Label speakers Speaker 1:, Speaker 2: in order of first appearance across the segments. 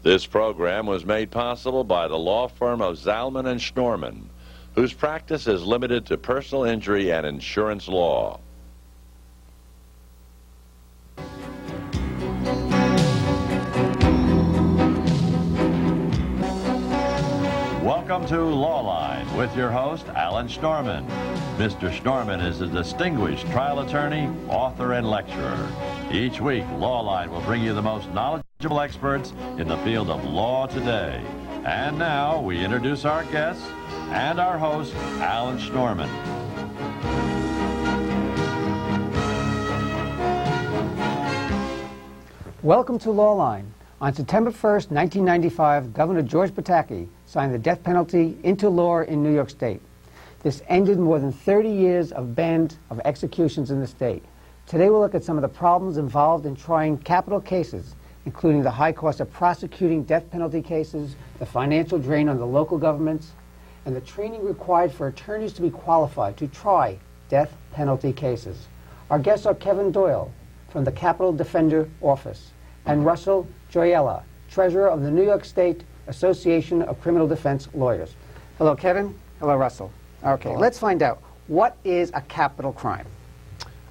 Speaker 1: This program was made possible by the law firm of Zalman and Schnorman, whose practice is limited to personal injury and insurance law. Welcome to Lawline with your host, Alan Schnorman. Mr. Schnorman is a distinguished trial attorney, author, and lecturer. Each week, Lawline will bring you the most knowledgeable experts in the field of law today. And now, we introduce our guests and our host, Alan Schnorman.
Speaker 2: Welcome to Lawline. On September 1st, 1995, Governor George Pataki signed the death penalty into law in New York State. This ended more than 30 years of ban of executions in the state. Today we'll look at some of the problems involved in trying capital cases, including the high cost of prosecuting death penalty cases, the financial drain on the local governments, and the training required for attorneys to be qualified to try death penalty cases. Our guests are Kevin Doyle from the Capital Defender Office and Russell Joyella, Treasurer of the New York State Association of Criminal Defense Lawyers. Hello, Kevin. Hello, Russell. Okay,
Speaker 3: Hello.
Speaker 2: Let's find out, what is a capital crime?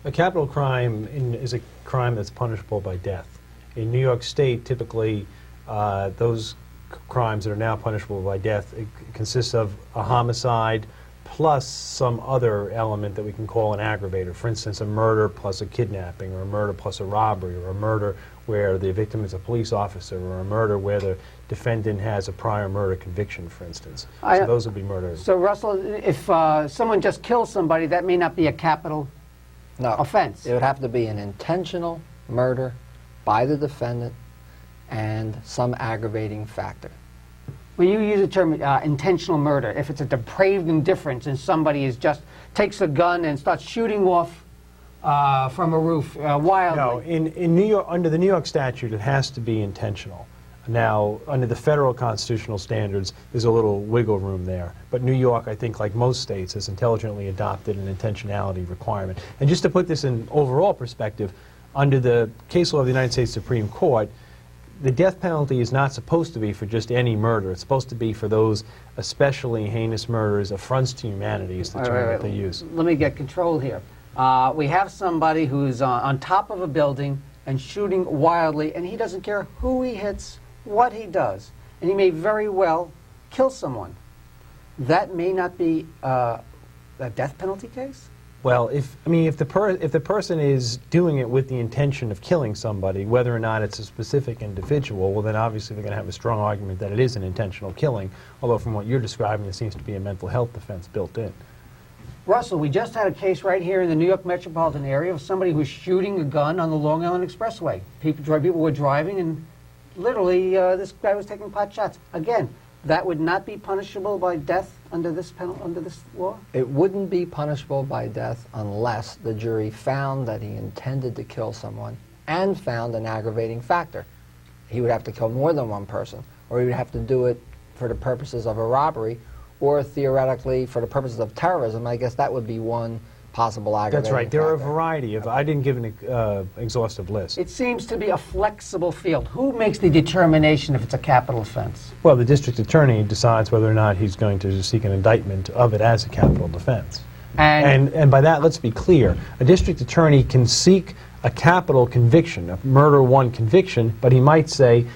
Speaker 3: A capital crime is a crime that's punishable by death. In New York State, typically, those crimes that are now punishable by death consist of a homicide plus some other element that we can call an aggravator. For instance, a murder plus a kidnapping, or a murder plus a robbery, or a murder where the victim is a police officer, or a murder where the defendant has a prior murder conviction, for instance. So those would be murders.
Speaker 2: So, Russell, if someone just kills somebody, that may not be a capital offense.
Speaker 4: It would have to be an intentional murder by the defendant and some aggravating factor.
Speaker 2: When you use the term intentional murder, if it's a depraved indifference and somebody takes a gun and starts shooting off from a roof wildly.
Speaker 3: No, in New York, under the New York statute, it has to be intentional. Now, under the federal constitutional standards, there's a little wiggle room there. But New York, I think, like most states, has intelligently adopted an intentionality requirement. And just to put this in overall perspective, under the case law of the United States Supreme Court, the death penalty is not supposed to be for just any murder. It's supposed to be for those especially heinous murders, affronts to humanity is the term that they use.
Speaker 2: Let me get control here. We have somebody who's on top of a building and shooting wildly, and he doesn't care who he hits, what he does, and he may very well kill someone. That may not be a death penalty case?
Speaker 3: Well, if the person is doing it with the intention of killing somebody, whether or not it's a specific individual, well, then obviously they're going to have a strong argument that it is an intentional killing, although from what you're describing, there seems to be a mental health defense built in.
Speaker 2: Russell, we just had a case right here in the New York metropolitan area of somebody who was shooting a gun on the Long Island Expressway. People were driving, and literally this guy was taking pot shots. Again, that would not be punishable by death under this law?
Speaker 4: It wouldn't be punishable by death unless the jury found that he intended to kill someone and found an aggravating factor. He would have to kill more than one person, or he would have to do it for the purposes of a robbery, or theoretically for the purposes of terrorism. I guess that would be one possible aggravating
Speaker 3: That's right. There
Speaker 4: factor.
Speaker 3: are a variety of, I didn't give an exhaustive list.
Speaker 2: It seems to be a flexible field. Who makes the determination if it's a capital offense?
Speaker 3: Well, the district attorney decides whether or not he's going to seek an indictment of it as a capital defense. And by that, let's be clear, a district attorney can seek a capital conviction, a murder one conviction, but he might say,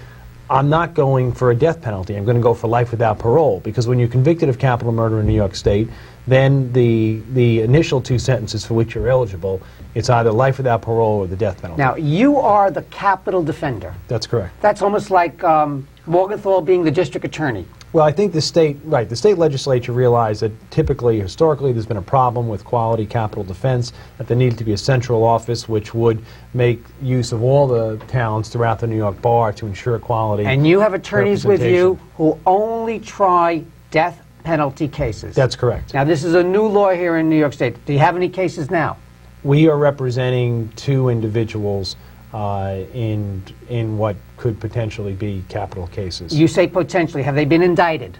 Speaker 3: I'm not going for a death penalty. I'm going to go for life without parole, because when you're convicted of capital murder in New York State, then the initial two sentences for which you're eligible, it's either life without parole or the death penalty.
Speaker 2: Now, you are the capital defender.
Speaker 3: That's correct.
Speaker 2: That's almost like Morgenthau being the district attorney.
Speaker 3: Well, I think the state legislature realized that typically, historically, there's been a problem with quality capital defense, that there needed to be a central office which would make use of all the towns throughout the New York bar to ensure quality.
Speaker 2: And you have attorneys with you who only try death penalty cases.
Speaker 3: That's correct.
Speaker 2: Now, this is a new law here in New York State. Do you have any cases now?
Speaker 3: We are representing two individuals in what could potentially be capital cases.
Speaker 2: You say potentially. Have they been indicted?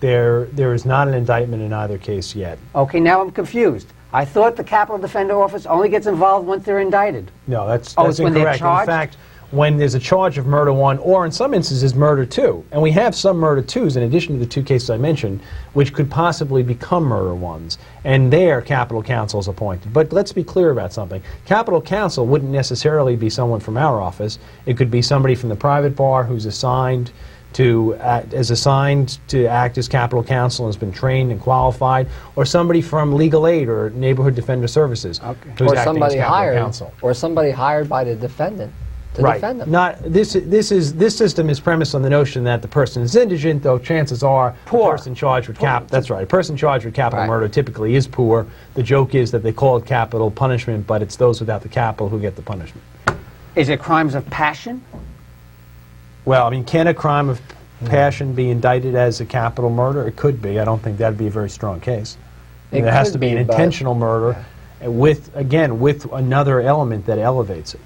Speaker 3: There is not an indictment in either case yet.
Speaker 2: Okay, now I'm confused. I thought the Capital Defender Office only gets involved once they're indicted.
Speaker 3: No, that's
Speaker 2: it's when they're
Speaker 3: incorrect.
Speaker 2: charged?
Speaker 3: In fact, when there's a charge of murder 1, or in some instances murder 2. And we have some murder 2s in addition to the 2 cases I mentioned, which could possibly become murder 1s. And there, capital counsel is appointed. But let's be clear about something. Capital counsel wouldn't necessarily be someone from our office. It could be somebody from the private bar who's assigned to act as capital counsel and has been trained and qualified, or somebody from legal aid or neighborhood defender services who's
Speaker 4: or
Speaker 3: acting
Speaker 4: somebody
Speaker 3: as capital
Speaker 4: hired,
Speaker 3: counsel.
Speaker 4: or somebody hired by the defendant to defend them.
Speaker 3: This system is premised on the notion that the person is indigent, though chances are
Speaker 2: Poor.
Speaker 3: the person charged with a person charged with capital
Speaker 4: Right.
Speaker 3: murder typically is poor. The joke is that they call it capital punishment, but it's those without the capital who get the punishment.
Speaker 2: Is it crimes of passion?
Speaker 3: Well, I mean, can a crime of passion be indicted as a capital murder? It could be. I don't think that'd be a very strong case.
Speaker 4: It
Speaker 3: There has
Speaker 4: could
Speaker 3: to be an
Speaker 4: but-
Speaker 3: intentional murder with another element that elevates it.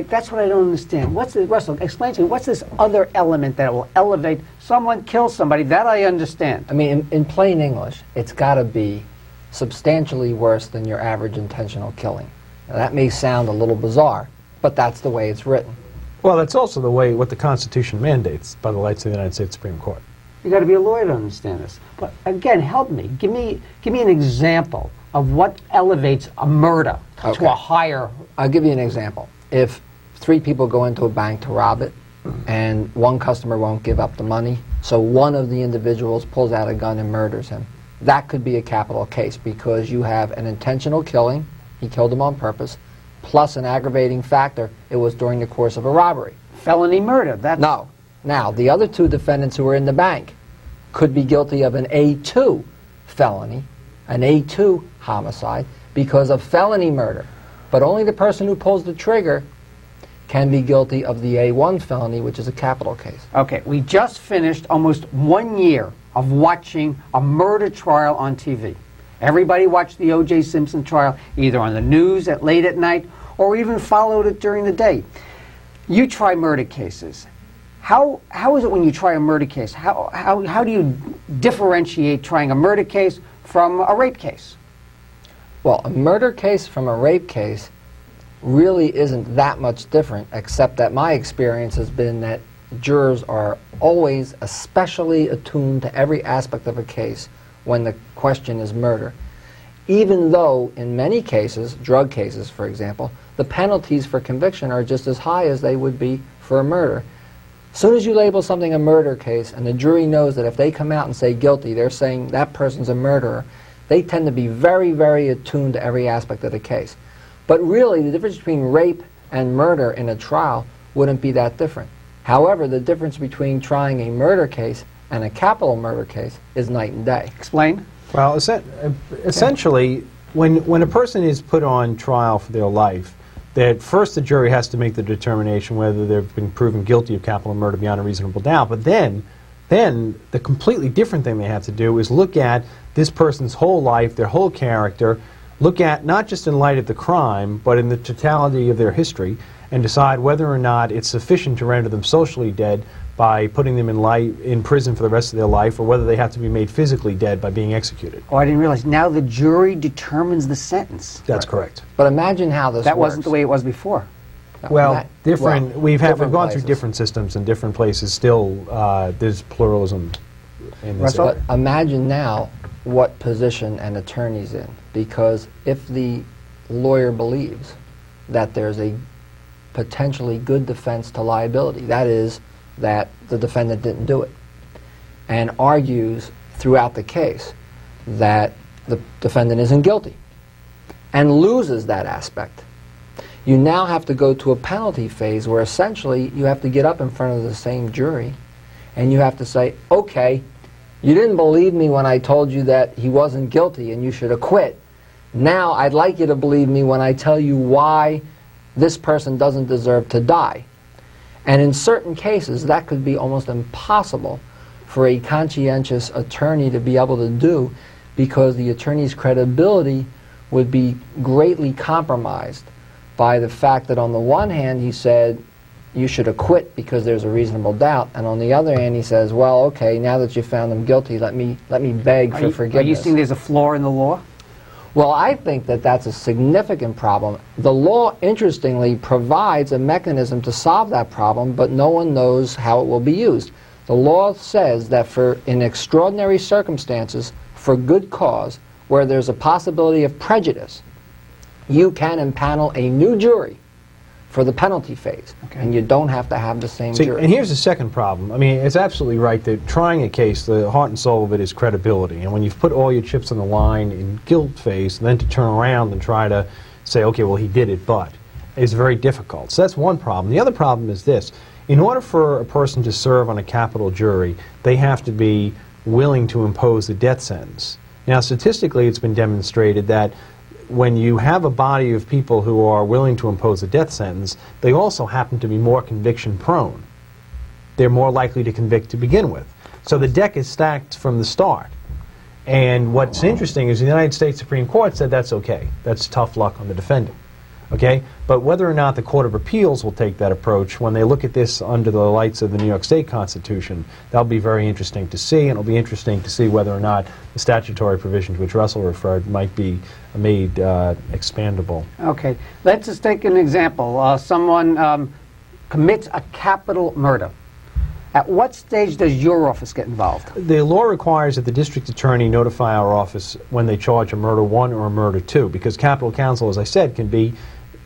Speaker 2: That's what I don't understand. Russell, explain to me, what's this other element that will elevate someone, kill somebody? That I understand.
Speaker 4: I mean, in plain English, it's got to be substantially worse than your average intentional killing. Now, that may sound a little bizarre, but that's the way it's written.
Speaker 3: Well, that's also what the Constitution mandates by the lights of the United States Supreme Court.
Speaker 2: You got to be a lawyer to understand this. But again, help me. Give me an example of what elevates a murder to a higher.
Speaker 4: I'll give you an example. If 3 people go into a bank to rob it, and one customer won't give up the money, so one of the individuals pulls out a gun and murders him, that could be a capital case because you have an intentional killing, he killed him on purpose, plus an aggravating factor, it was during the course of a robbery.
Speaker 2: Felony murder.
Speaker 4: No. Now, the other 2 defendants who were in the bank could be guilty of an A2 felony, an A2 homicide, because of felony murder. But only the person who pulls the trigger can be guilty of the A1 felony, which is a capital case.
Speaker 2: Okay, we just finished almost 1 year of watching a murder trial on TV. Everybody watched the O.J. Simpson trial, either on the news late at night or even followed it during the day. You try murder cases. How is it when you try a murder case? How do you differentiate trying a murder case from a rape case?
Speaker 4: Well, a murder case from a rape case really isn't that much different, except that my experience has been that jurors are always especially attuned to every aspect of a case when the question is murder. Even though in many cases, drug cases for example, the penalties for conviction are just as high as they would be for a murder. As soon as you label something a murder case and the jury knows that if they come out and say guilty, they're saying that person's a murderer, they tend to be very, very attuned to every aspect of the case. But really, the difference between rape and murder in a trial wouldn't be that different. However, the difference between trying a murder case and a capital murder case is night and day.
Speaker 2: Explain.
Speaker 3: Well, essentially, when a person is put on trial for their life, that first the jury has to make the determination whether they've been proven guilty of capital murder beyond a reasonable doubt. But then the completely different thing they have to do is look at this person's whole life, their whole character, look at not just in light of the crime, but in the totality of their history, and decide whether or not it's sufficient to render them socially dead by putting them in prison for the rest of their life, or whether they have to be made physically dead by being executed.
Speaker 2: Oh, I didn't realize. Now the jury determines the sentence.
Speaker 3: That's correct.
Speaker 4: But imagine how this
Speaker 2: That
Speaker 4: works.
Speaker 2: wasn't the way it was before.
Speaker 3: Well, we've gone through
Speaker 4: places.
Speaker 3: different systems in different places. Still, there's pluralism in this.
Speaker 2: Russell?
Speaker 4: But imagine now what position an attorney's in, because if the lawyer believes that there's a potentially good defense to liability, that is, that the defendant didn't do it, and argues throughout the case that the defendant isn't guilty, and loses that aspect, you now have to go to a penalty phase where essentially you have to get up in front of the same jury and you have to say, okay, you didn't believe me when I told you that he wasn't guilty and you should acquit. Now I'd like you to believe me when I tell you why this person doesn't deserve to die. And in certain cases, that could be almost impossible for a conscientious attorney to be able to do, because the attorney's credibility would be greatly compromised by the fact that on the one hand he said you should acquit because there's a reasonable doubt, and on the other hand he says, well, okay, now that you found him guilty, let me beg for forgiveness.
Speaker 2: Are you saying there's a flaw in the law?
Speaker 4: Well, I think that that's a significant problem. The law, interestingly, provides a mechanism to solve that problem, but no one knows how it will be used. The law says that in extraordinary circumstances, for good cause, where there's a possibility of prejudice, you can impanel a new jury for the penalty phase, and you don't have to have the same jury.
Speaker 3: And here's the second problem. I mean, it's absolutely right that trying a case, the heart and soul of it is credibility. And when you've put all your chips on the line in guilt phase, and then to turn around and try to say, okay, well, he did it, but, is very difficult. So that's one problem. The other problem is this. In order for a person to serve on a capital jury, they have to be willing to impose a death sentence. Now, statistically, it's been demonstrated that when you have a body of people who are willing to impose a death sentence, they also happen to be more conviction prone. They're more likely to convict to begin with. So the deck is stacked from the start. And what's interesting is the United States Supreme Court said that's okay. That's tough luck on the defendant. Okay? But whether or not the Court of Appeals will take that approach when they look at this under the lights of the New York State Constitution, that'll be very interesting to see, and it'll be interesting to see whether or not the statutory provisions which Russell referred might be made expandable.
Speaker 2: Okay. Let's just take an example. Someone commits a capital murder. At what stage does your office get involved?
Speaker 3: The law requires that the district attorney notify our office when they charge a murder 1 or a murder 2, because capital counsel, as I said, can be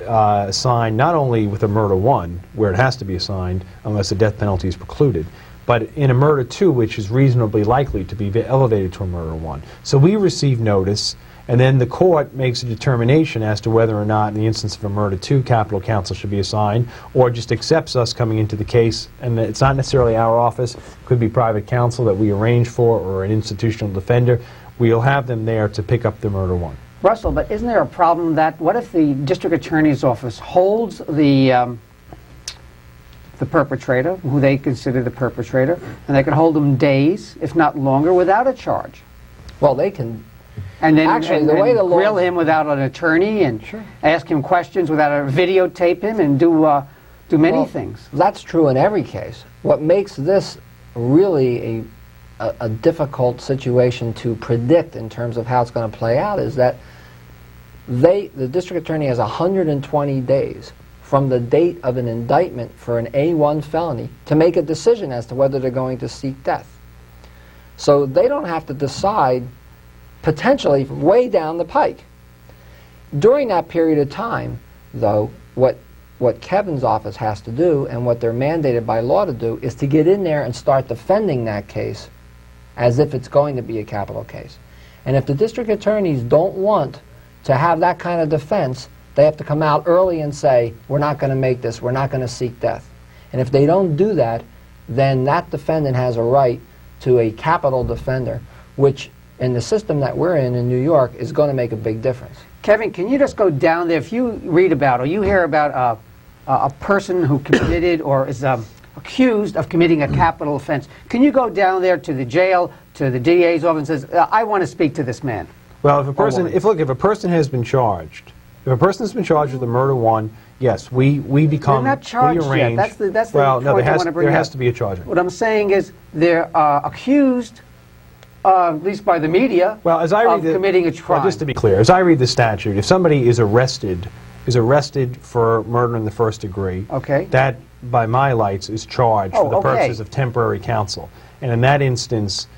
Speaker 3: assigned not only with a murder 1, where it has to be assigned unless the death penalty is precluded, but in a murder 2, which is reasonably likely to be elevated to a murder 1. So we receive notice, and then the court makes a determination as to whether or not, in the instance of a murder 2, capital counsel should be assigned, or just accepts us coming into the case, and it's not necessarily our office, it could be private counsel that we arrange for, or an institutional defender. We'll have them there to pick up the murder 1.
Speaker 2: Russell, but isn't there a problem that, what if the district attorney's office holds the perpetrator, who they consider the perpetrator, and they can hold them days, if not longer, without a charge?
Speaker 4: Well, they can.
Speaker 2: And then
Speaker 4: Actually, the way the law
Speaker 2: grill him without an attorney, and ask him questions without a videotape him, and do many things.
Speaker 4: That's true in every case. What makes this really a difficult situation to predict in terms of how it's going to play out is that the district attorney has 120 days from the date of an indictment for an A1 felony to make a decision as to whether they're going to seek death. So they don't have to decide potentially way down the pike. During that period of time, though, what Kevin's office has to do and what they're mandated by law to do is to get in there and start defending that case as if it's going to be a capital case. And if the district attorneys don't want to have that kind of defense, they have to come out early and say, we're not going to make this, we're not going to seek death. And if they don't do that, then that defendant has a right to a capital defender, which in the system that we're in New York is going to make a big difference.
Speaker 2: Kevin, can you just go down there, if you read about or you hear about a person who committed or is accused of committing a capital offense, can you go down there to the jail, to the DA's office and says, I want to speak to this man?
Speaker 3: Well, if a person has been charged, if a person has been charged with a murder 1, yes, we become,
Speaker 2: they're not charged
Speaker 3: we arrange.
Speaker 2: Yet. That's the
Speaker 3: well,
Speaker 2: point
Speaker 3: no,
Speaker 2: I want to bring
Speaker 3: there
Speaker 2: up.
Speaker 3: has to be a charge.
Speaker 2: What I'm saying is they're accused, at least by the media,
Speaker 3: well, as I
Speaker 2: of
Speaker 3: read
Speaker 2: committing a crime.
Speaker 3: Well, just to be clear, as I read the statute, if somebody is arrested for murder in the first degree, that, by my lights, is charged for the purposes of temporary counsel. And in that instance,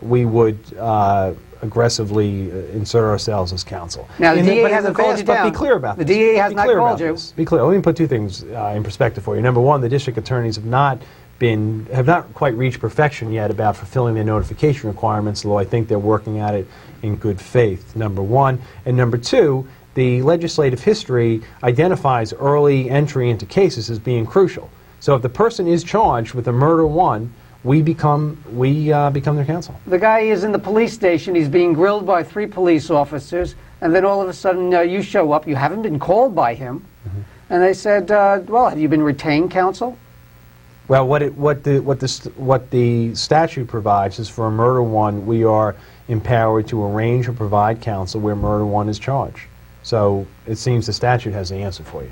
Speaker 3: we would aggressively insert ourselves as counsel.
Speaker 2: Now, the DA hasn't called you down.
Speaker 3: But be clear about this.
Speaker 2: The DA has not called you.
Speaker 3: Be clear. Let me put two things in perspective for you. Number one, the district attorneys have not quite reached perfection yet about fulfilling their notification requirements, although I think they're working at it in good faith, number one. And number two, the legislative history identifies early entry into cases as being crucial. So if the person is charged with a murder 1, we become their counsel.
Speaker 2: The guy is in the police station, he's being grilled by 3 police officers, and then all of a sudden you show up, you haven't been called by him, and they said, well, have you been retained counsel?
Speaker 3: Well, what the statute provides is for a murder 1, we are empowered to arrange or provide counsel where murder 1 is charged. So it seems the statute has the answer for you.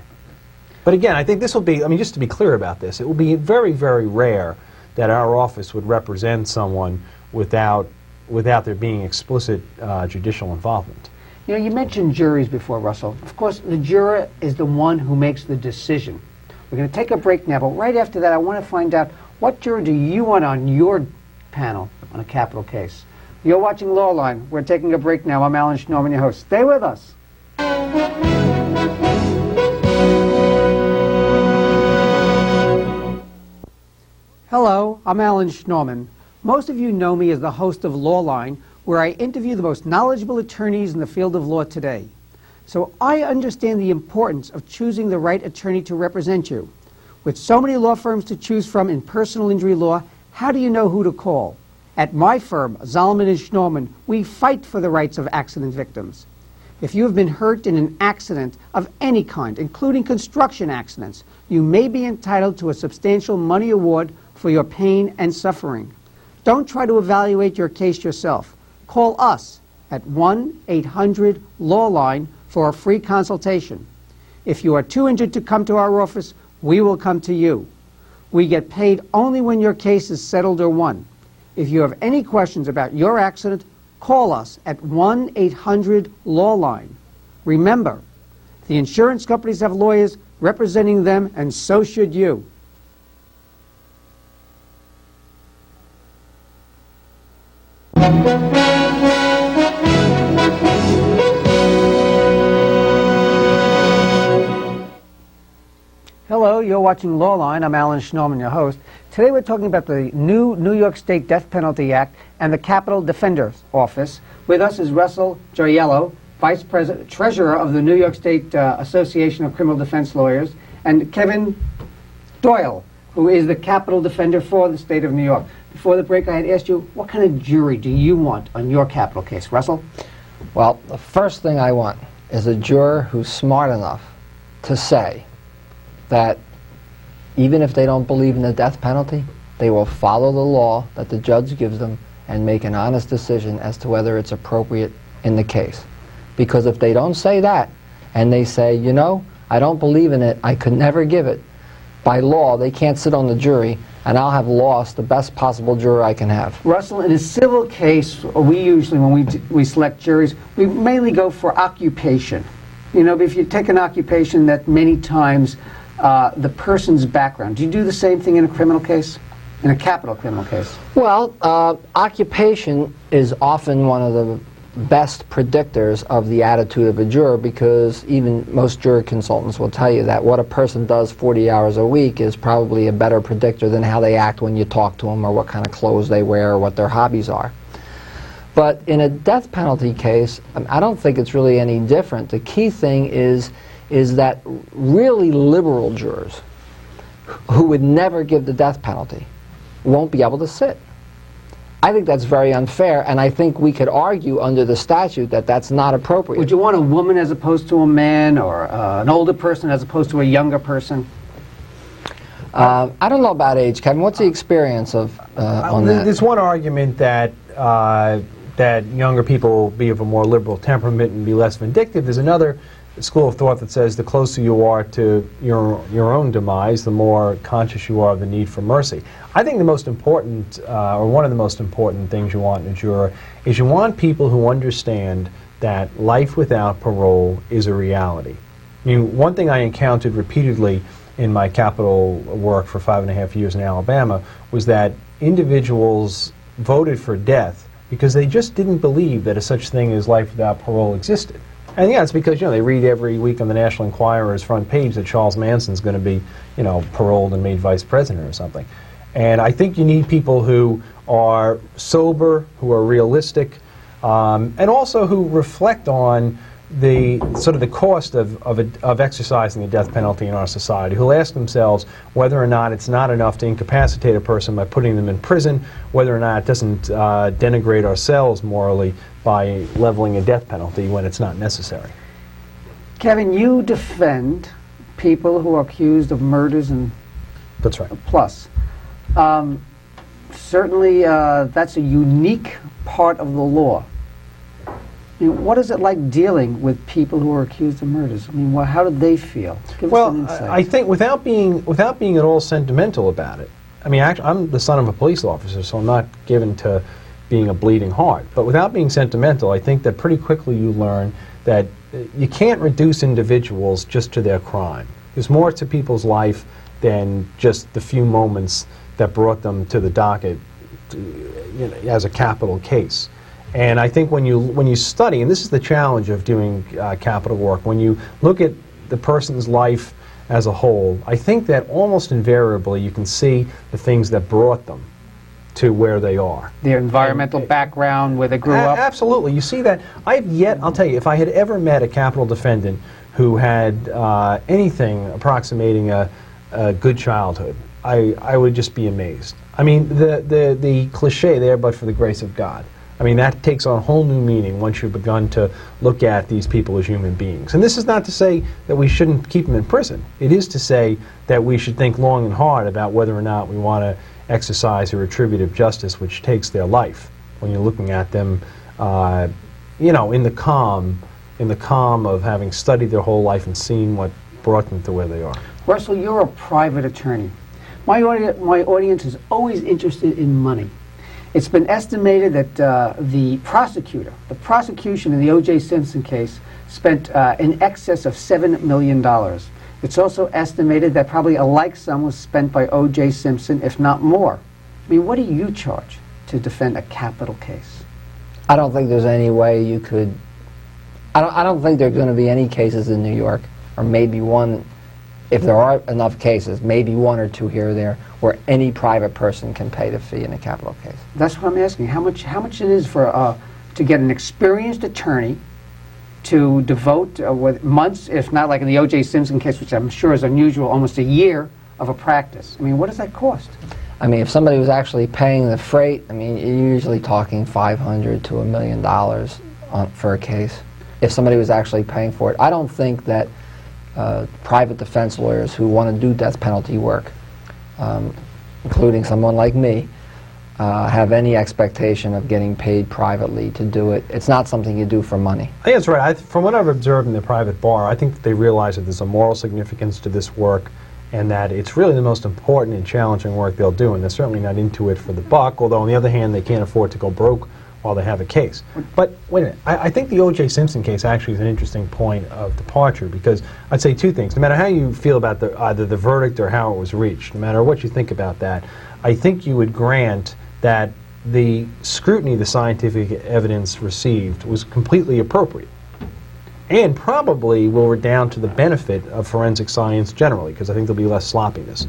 Speaker 3: But again, I think this will be, I mean, just to be clear about this, it will be very, very rare that our office would represent someone without without there being explicit judicial involvement.
Speaker 2: You know, you mentioned juries before, Russell. Of course, the juror is the one who makes the decision. We're going to take a break now, but right after that, I want to find out, what juror do you want on your panel on a capital case? You're watching Lawline. We're taking a break now. I'm Alan Schnorman, your host. Stay with us. Hello, I'm Alan Schnorman. Most of you know me as the host of Lawline, where I interview the most knowledgeable attorneys in the field of law today. So I understand the importance of choosing the right attorney to represent you. With so many law firms to choose from in personal injury law, how do you know who to call? At my firm, Zalman & Schnorman, we fight for the rights of accident victims. If you have been hurt in an accident of any kind, including construction accidents, you may be entitled to a substantial money award for your pain and suffering. Don't try to evaluate your case yourself. Call us at 1-800-LAWLINE for a free consultation. If you are too injured to come to our office, we will come to you. We get paid only when your case is settled or won. If you have any questions about your accident, call us at 1-800-LAWLINE. Remember, the insurance companies have lawyers representing them, and so should you. Hello, you're watching Lawline. I'm Alan Schnorman, your host. Today we're talking about the new New York State Death Penalty Act and the Capital Defender's Office. With us is Russell Gioiello, Vice President, Treasurer of the New York State Association of Criminal Defense Lawyers, and Kevin Doyle, who is the Capital Defender for the state of New York. Before the break, I had asked you, what kind of jury do you want on your capital case? Russell?
Speaker 4: Well, the first thing I want is a juror who's smart enough to say that even if they don't believe in the death penalty, they will follow the law that the judge gives them and make an honest decision as to whether it's appropriate in the case. Because if they don't say that, and they say, you know, I don't believe in it, I could never give it, by law, they can't sit on the jury, and I'll have lost the best possible juror I can have.
Speaker 2: Russell, in a civil case, we usually, when we select juries, we mainly go for occupation. You know, if you take an occupation that many times the person's background. Do you do the same thing in a criminal case, in a capital criminal case?
Speaker 4: Well, occupation is often one of the best predictors of the attitude of a juror, because even most jury consultants will tell you that what a person does 40 hours a week is probably a better predictor than how they act when you talk to them, or what kind of clothes they wear, or what their hobbies are. But in a death penalty case, I don't think it's really any different. The key thing is that really liberal jurors who would never give the death penalty won't be able to sit. I think that's very unfair, and I think we could argue under the statute that that's not appropriate.
Speaker 2: Would you want a woman as opposed to a man, or an older person as opposed to a younger person?
Speaker 4: I don't know about age, Kevin. What's the experience of on that?
Speaker 3: There's one argument that that younger people will be of a more liberal temperament and be less vindictive. There's another school of thought that says the closer you are to your own demise, the more conscious you are of the need for mercy. I think the most important, or one of the most important things you want in a juror is you want people who understand that life without parole is a reality. I mean, one thing I encountered repeatedly in my capital work for 5.5 years in Alabama was that individuals voted for death because they just didn't believe that a such thing as life without parole existed. And yeah, it's because, you know, they read every week on the National Enquirer's front page that Charles Manson's going to be, you know, paroled and made vice president or something. And I think you need people who are sober, who are realistic, and also who reflect on the sort of the cost of exercising the death penalty in our society, who'll ask themselves whether or not it's not enough to incapacitate a person by putting them in prison, whether or not it doesn't denigrate ourselves morally by leveling a death penalty when it's not necessary.
Speaker 2: Kevin, you defend people who are accused of murders and
Speaker 3: That's right.
Speaker 2: plus. Certainly that's a unique part of the law. You know, what is it like dealing with people who are accused of murders? I mean, how do they feel? Give us some insight.
Speaker 3: I think without being at all sentimental about it. I mean, actually, I'm the son of a police officer, so I'm not given to being a bleeding heart. But without being sentimental, I think that pretty quickly you learn that you can't reduce individuals just to their crime. There's more to people's life than just the few moments that brought them to the docket as a capital case. And I think when you study, and this is the challenge of doing capital work, when you look at the person's life as a whole, I think that almost invariably you can see the things that brought them to where they are.
Speaker 2: Their environmental background, where they grew up.
Speaker 3: Absolutely. You see that. I'll tell you, if I had ever met a capital defendant who had anything approximating a good childhood, I would just be amazed. I mean, the cliche there, but for the grace of God. I mean, that takes on a whole new meaning once you've begun to look at these people as human beings. And this is not to say that we shouldn't keep them in prison. It is to say that we should think long and hard about whether or not we want to exercise a retributive justice which takes their life when you're looking at them, in the calm of having studied their whole life and seen what brought them to where they are.
Speaker 2: Russell, you're a private attorney. My audience is always interested in money. It's been estimated that the prosecution in the O.J. Simpson case spent in excess of $7 million. It's also estimated that probably a like sum was spent by O.J. Simpson, if not more. I mean, what do you charge to defend a capital case?
Speaker 4: I don't think there's any way you could. I don't think there's going to be any cases in New York, or maybe one, if there are enough cases, maybe one or two here or there, where any private person can pay the fee in a capital case.
Speaker 2: That's what I'm asking. How much it is for to get an experienced attorney to devote with months, if not like in the O.J. Simpson case, which I'm sure is unusual, almost a year of a practice. I mean, what does that cost?
Speaker 4: I mean, if somebody was actually paying the freight, I mean, you're usually talking $500 to $1 million for a case. If somebody was actually paying for it, I don't think that private defense lawyers who want to do death penalty work, including someone like me, have any expectation of getting paid privately to do it. It's not something you do for money.
Speaker 3: I think that's right. From what I've observed in the private bar, I think that they realize that there's a moral significance to this work and that it's really the most important and challenging work they'll do, and they're certainly not into it for the buck, although on the other hand they can't afford to go broke while they have a case. But wait a minute, I think the O.J. Simpson case actually is an interesting point of departure, because I'd say two things. No matter how you feel about either the verdict or how it was reached, no matter what you think about that, I think you would grant that the scrutiny the scientific evidence received was completely appropriate and probably will redound to the benefit of forensic science generally, because I think there'll be less sloppiness.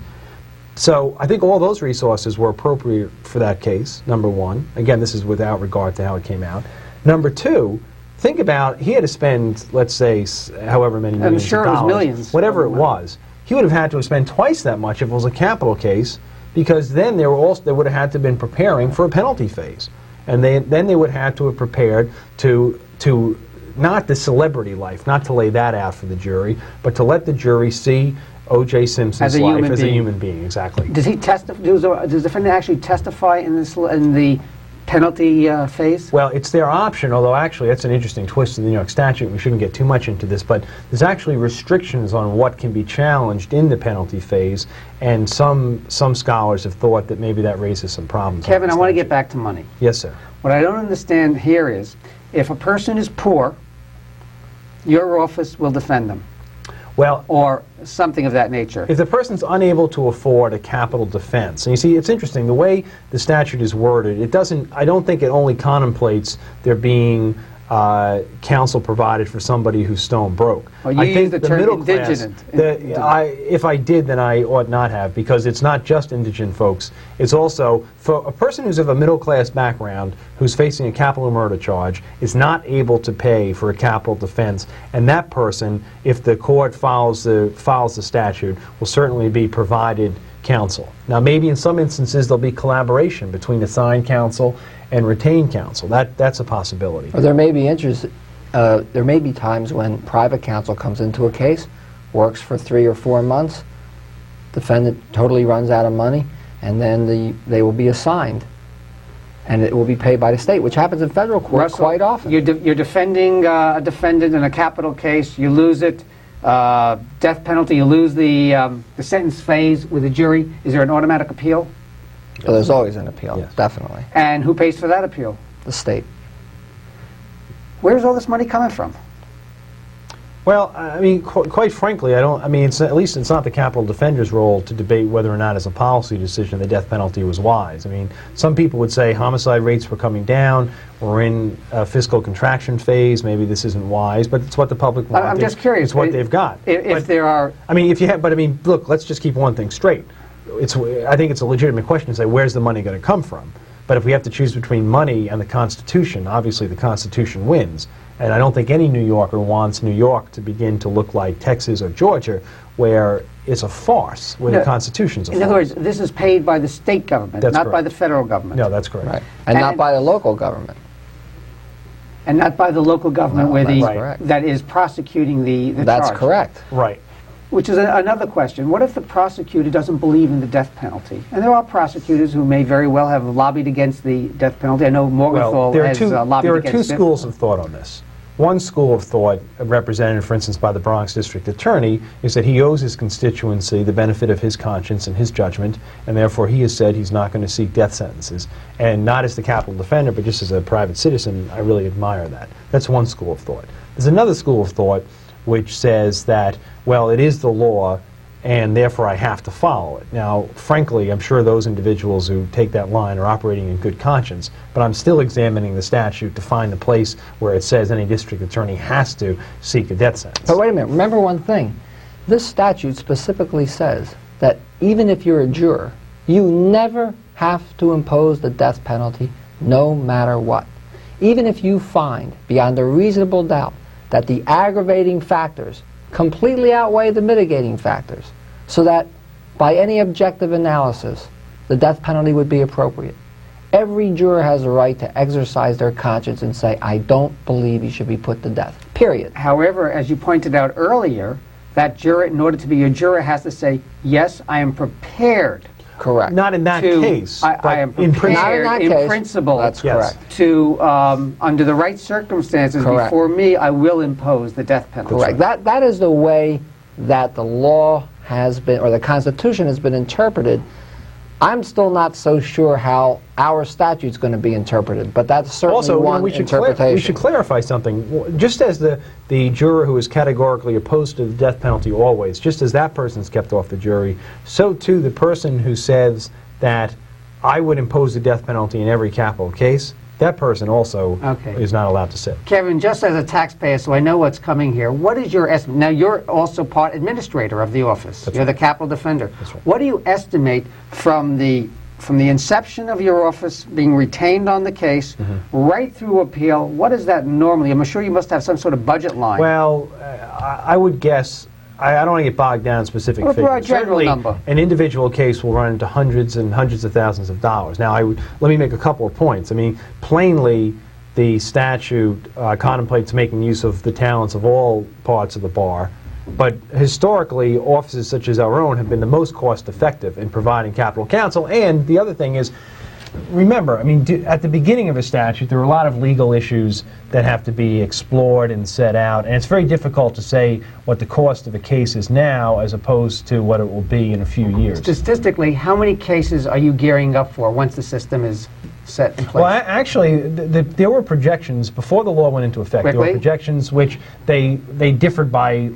Speaker 3: So I think all those resources were appropriate for that case, number one. Again, this is without regard to how it came out. Number two, think about, he had to spend, let's say, however many millions
Speaker 2: I'm sure
Speaker 3: of
Speaker 2: it was
Speaker 3: dollars,
Speaker 2: millions.
Speaker 3: whatever it was. He would have had to have spent twice that much if it was a capital case, because then they would have had to have been preparing for a penalty phase. And then they would have to have prepared to not the celebrity life, not to lay that out for the jury, but to let the jury see O.J. Simpson's life as a human being. Exactly.
Speaker 2: Does he testify? Does the defendant actually testify in the penalty phase?
Speaker 3: Well, it's their option, although actually that's an interesting twist in the New York statute. We shouldn't get too much into this, but there's actually restrictions on what can be challenged in the penalty phase, and some scholars have thought that maybe that raises some problems.
Speaker 2: Kevin, I want to get back to money.
Speaker 3: Yes, sir.
Speaker 2: What I don't understand here is, if a person is poor, your office will defend them.
Speaker 3: Well,
Speaker 2: or something of that nature.
Speaker 3: If the person's unable to afford a capital defense, and you see, it's interesting, the way the statute is worded, I don't think it only contemplates there being counsel provided for somebody who's stone broke.
Speaker 2: Well, you use the term indigent.
Speaker 3: If I did, then I ought not have, because it's not just indigent folks. It's also, for a person who's of a middle-class background, who's facing a capital murder charge, is not able to pay for a capital defense, and that person, if the court follows the statute, will certainly be provided counsel. Now, maybe in some instances there'll be collaboration between assigned counsel and retained counsel. That's a possibility.
Speaker 4: Or there may be times when private counsel comes into a case, works for 3 or 4 months, defendant totally runs out of money, and then they will be assigned, and it will be paid by the state, which happens in federal court
Speaker 2: Russell,
Speaker 4: quite often.
Speaker 2: You're defending a defendant in a capital case, you lose it, death penalty, you lose the sentence phase with a jury. Is there an automatic appeal?
Speaker 4: So there's always an appeal,
Speaker 3: Yes.
Speaker 4: definitely.
Speaker 2: And who pays for that appeal?
Speaker 4: The state.
Speaker 2: Where's all this money coming from?
Speaker 3: Well, I mean, quite frankly, at least it's not the capital defender's role to debate whether or not as a policy decision the death penalty was wise. I mean, some people would say homicide rates were coming down, we're in a fiscal contraction phase, maybe this isn't wise, but it's what the public wanted.
Speaker 2: I'm just curious.
Speaker 3: It's what they've got.
Speaker 2: If there are...
Speaker 3: I mean, look, let's just keep one thing straight. I think it's a legitimate question to say, where's the money going to come from? But if we have to choose between money and the Constitution, obviously the Constitution wins. And I don't think any New Yorker wants New York to begin to look like Texas or Georgia, where it's a farce, where the Constitution's a farce.
Speaker 2: In other words, this is paid by the state government,
Speaker 3: That's
Speaker 2: not
Speaker 3: correct.
Speaker 2: by the federal government.
Speaker 3: No, that's correct.
Speaker 4: Right. And not by the local government.
Speaker 2: And not by the local government
Speaker 4: No,
Speaker 2: where
Speaker 4: that's
Speaker 2: the
Speaker 4: correct.
Speaker 2: that is prosecuting the
Speaker 4: That's
Speaker 2: charge.
Speaker 4: correct.
Speaker 3: Right.
Speaker 2: Which is another question. What if the prosecutor doesn't believe in the death penalty? And there are prosecutors who may very well have lobbied against the death penalty. I know Morgenthau has lobbied
Speaker 3: there are
Speaker 2: against
Speaker 3: two
Speaker 2: it.
Speaker 3: schools of thought on this. One school of thought, represented, for instance, by the Bronx District Attorney, is that he owes his constituency the benefit of his conscience and his judgment, and therefore he has said he's not going to seek death sentences. And not as the capital defender, but just as a private citizen, I really admire that. That's one school of thought. There's another school of thought which says that, well, it is the law, and therefore I have to follow it. Now, frankly, I'm sure those individuals who take that line are operating in good conscience, but I'm still examining the statute to find the place where it says any district attorney has to seek a death sentence.
Speaker 4: But wait a minute, remember one thing. This statute specifically says that even if you're a juror, you never have to impose the death penalty no matter what. Even if you find, beyond a reasonable doubt, that the aggravating factors completely outweigh the mitigating factors, so that by any objective analysis, the death penalty would be appropriate. Every juror has a right to exercise their conscience and say, I don't believe he should be put to death, period.
Speaker 2: However, as you pointed out earlier, that juror, in order to be a juror, has to say, yes, I am prepared.
Speaker 4: Correct.
Speaker 3: Not in that case.
Speaker 2: I am
Speaker 3: in
Speaker 2: prepared
Speaker 4: Not in that
Speaker 2: in
Speaker 4: case.
Speaker 2: principle
Speaker 4: That's
Speaker 3: Yes.
Speaker 4: correct.
Speaker 2: to, under the right circumstances,
Speaker 4: Correct.
Speaker 2: before me, I will impose the death penalty.
Speaker 4: Correct. That is the way that the law has been, or the Constitution has been interpreted. I'm still not so sure how our statute's going to be interpreted, but that's certainly
Speaker 3: Also,
Speaker 4: one
Speaker 3: we should
Speaker 4: interpretation.
Speaker 3: we should clarify something. Just as the juror who is categorically opposed to the death penalty always, just as that person's kept off the jury, so too the person who says that I would impose the death penalty in every capital case, that person also is not allowed to sit.
Speaker 2: Kevin, just as a taxpayer, so I know what's coming here, what is your estimate? Now, you're also part administrator of the office. You're the capital defender.
Speaker 3: That's right.
Speaker 2: What do you estimate from the inception of your office being retained on the case right through appeal? What is that normally? I'm sure you must have some sort of budget line.
Speaker 3: Well, I would guess, I don't want to get bogged down in specific
Speaker 2: Well, for a
Speaker 3: figures.
Speaker 2: general
Speaker 3: Certainly,
Speaker 2: number.
Speaker 3: an individual case will run into hundreds and hundreds of thousands of dollars. Now, let me make a couple of points. I mean, plainly, the statute contemplates making use of the talents of all parts of the bar, but historically, offices such as our own have been the most cost-effective in providing capital counsel. And the other thing is, remember, I mean, at the beginning of a statute, there are a lot of legal issues that have to be explored and set out, and it's very difficult to say what the cost of a case is now as opposed to what it will be in a few years.
Speaker 2: Statistically, how many cases are you gearing up for once the system is set in place?
Speaker 3: Well, actually, there were projections before the law went into effect. There were
Speaker 2: Quickly?
Speaker 3: projections which they differed by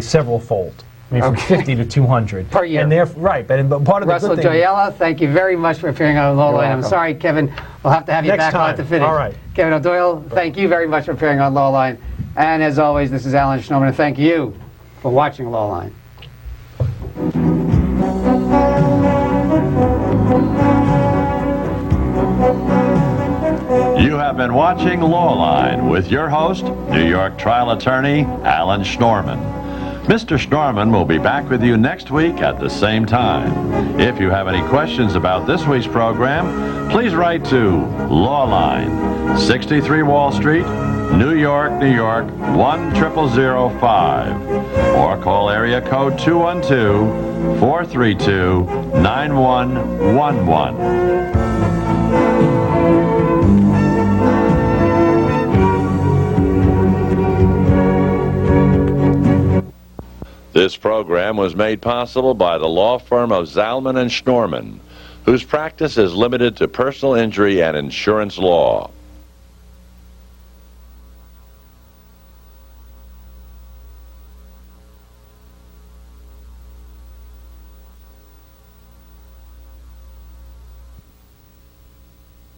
Speaker 3: several fold. I mean, from 50 to 200
Speaker 2: Per year.
Speaker 3: And right, but part of
Speaker 2: Russell
Speaker 3: the good thing.
Speaker 2: Joyella, thank you very much for appearing on Law Line. I'm
Speaker 4: welcome.
Speaker 2: sorry, Kevin, we'll have to have you
Speaker 3: Next
Speaker 2: back on
Speaker 3: time.
Speaker 2: to finish.
Speaker 3: All right.
Speaker 2: Kevin O'Doyle, thank you very much for appearing on Law Line. And as always, this is Alan Schnorman, and thank you for watching Law Line.
Speaker 1: You have been watching Lawline with your host, New York trial attorney Alan Schnorman. Mr. Schnorman will be back with you next week at the same time. If you have any questions about this week's program, please write to Lawline, 63 Wall Street, New York, New York, 10005, or call area code 212-432-9111. This program was made possible by the law firm of Zalman and Schnorman, whose practice is limited to personal injury and insurance law.